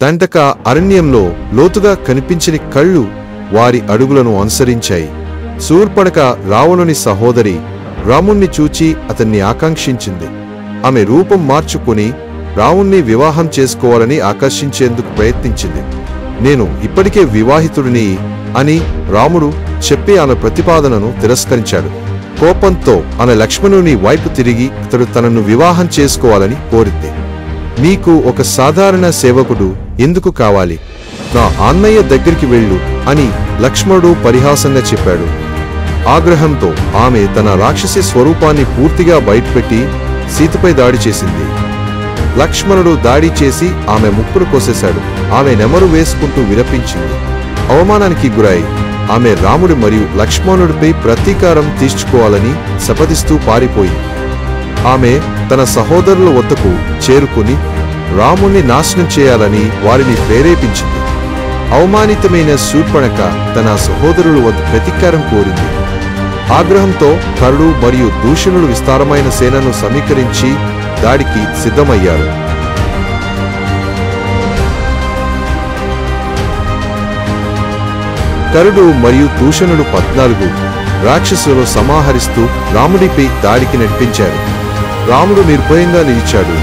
దండక అరణ్యంలో లోతుగా కనిపించని కళ్ళు వారి అడుగులను అనుసరించాయి. శూర్పణఖ రావణుని సహోదరి. రాముణ్ణి చూచి అతన్ని ఆకాంక్షించింది. ఆమె రూపం మార్చుకుని రాముణ్ణి వివాహం చేసుకోవాలని ఆకర్షించేందుకు ప్రయత్నించింది. నేను ఇప్పటికే వివాహితుడిని అని రాముడు చెప్పి ఆమె ప్రతిపాదనను తిరస్కరించాడు. కోపంతో ఆమె లక్ష్మణుని వైపు తిరిగి అతడు తనను వివాహం చేసుకోవాలని కోరింది. నీకు ఒక సాధారణ సేవకుడు ఎందుకు కావాలి? నా అన్నయ్య దగ్గరికి వెళ్ళు అని లక్ష్మణుడు పరిహాసంగా చెప్పాడు. ఆగ్రహంతో ఆమె తన రాక్షసి స్వరూపాన్ని పూర్తిగా బయటపెట్టి సీతపై దాడి చేసింది. లక్ష్మణుడు దాడి చేసి ఆమె ముక్కును కోసేశాడు. ఆమె నెమరు వేసుకుంటూ విలపించింది. అవమానానికి గురై ఆమె రాముడి మరియు లక్ష్మణుడిపై ప్రతీకారం తీర్చుకోవాలని శపథిస్తూ పారిపోయింది. ఆమె తన సహోదరుల వద్దకు చేరుకుని రాముణ్ణి నాశనం చేయాలని వారిని ప్రేరేపించింది. అవమానితమైన శూర్పణఖ తన సహోదరుల వద్ద ప్రతీకారం కోరింది. ఆగ్రహంతో కరుడు మరియు దూషణుడు విస్తారమైన సేనను సమీకరించి దాడికి సిద్ధమయ్యారు. కరుడు మరియు దూషణుడు 14 రాక్షసులను సమాహరిస్తూ రాముడిపై దాడికి నడిపించారు. రాముడు నిర్భయంగా నిలిచాడు,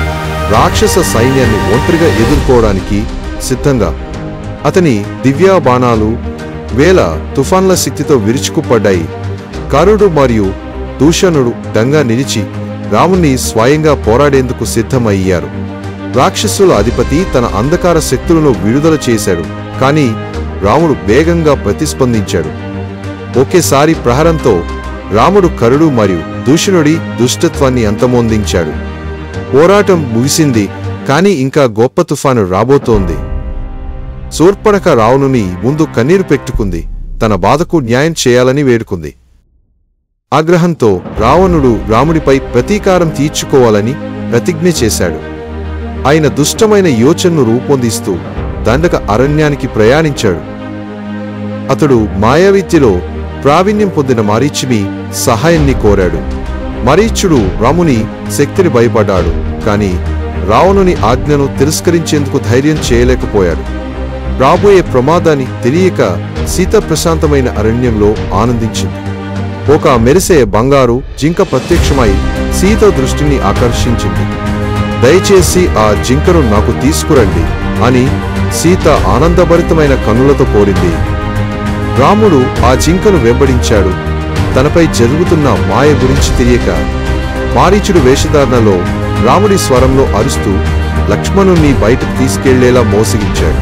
రాక్షస సైన్యాన్ని ఒంటరిగా ఎదుర్కోవడానికి సిద్ధంగా. అతని దివ్య బాణాలు వేల తుఫాన్ల శక్తితో విరుచుకుపడ్డాయి. కరుడు మరియు దూషణుడు దంగా నిలిచి రాముణ్ణి స్వయంగా పోరాడేందుకు సిద్ధమయ్యారు. రాక్షసుల అధిపతి తన అంధకార శక్తులను విడుదల చేశాడు, కానీ రాముడు వేగంగా ప్రతిస్పందించాడు. ఒకేసారి ప్రహరంతో రాముడు కరుడు మరియు దూషణుడి దుష్టత్వాన్ని అంతమొందించాడు. పోరాటం ముగిసింది, కానీ ఇంకా గొప్ప తుఫాను రాబోతోంది. శూర్పణఖ రావణుని ముందు కన్నీరు పెట్టుకుంది, తన బాధకు న్యాయం చేయాలని వేడుకుంది. ఆగ్రహంతో రావణుడు రాముడిపై ప్రతీకారం తీర్చుకోవాలని ప్రతిజ్ఞ చేశాడు. ఆయన దుష్టమైన యోచనను రూపొందిస్తూ దండక అరణ్యానికి ప్రయాణించాడు. అతడు మాయావిద్యలో ప్రావీణ్యం పొందిన మరీచుని సహాయాన్ని కోరాడు. మరీచుడు రాముని శక్తిని భయపడ్డాడు, కాని రావణుని ఆజ్ఞను తిరస్కరించేందుకు ధైర్యం చేయలేకపోయాడు. రాబోయే ప్రమాదాన్ని తెలియక సీత ప్రశాంతమైన అరణ్యంలో ఆనందించింది. ఒక మెరిసే బంగారు జింక ప్రత్యక్షమై సీత దృష్టిని ఆకర్షించింది. దయచేసి ఆ జింకను నాకు తీసుకురండి అని సీత ఆనందభరితమైన కన్నులతో కోరింది. రాముడు ఆ జింకను వెంబడించాడు. తనపై జరుగుతున్న మాయ గురించి తెలియక మారీచుడు వేషధారణలో రాముడి స్వరంలో అరుస్తూ లక్ష్మణుణ్ణి బయటకు తీసుకెళ్లేలా మోసగించాడు.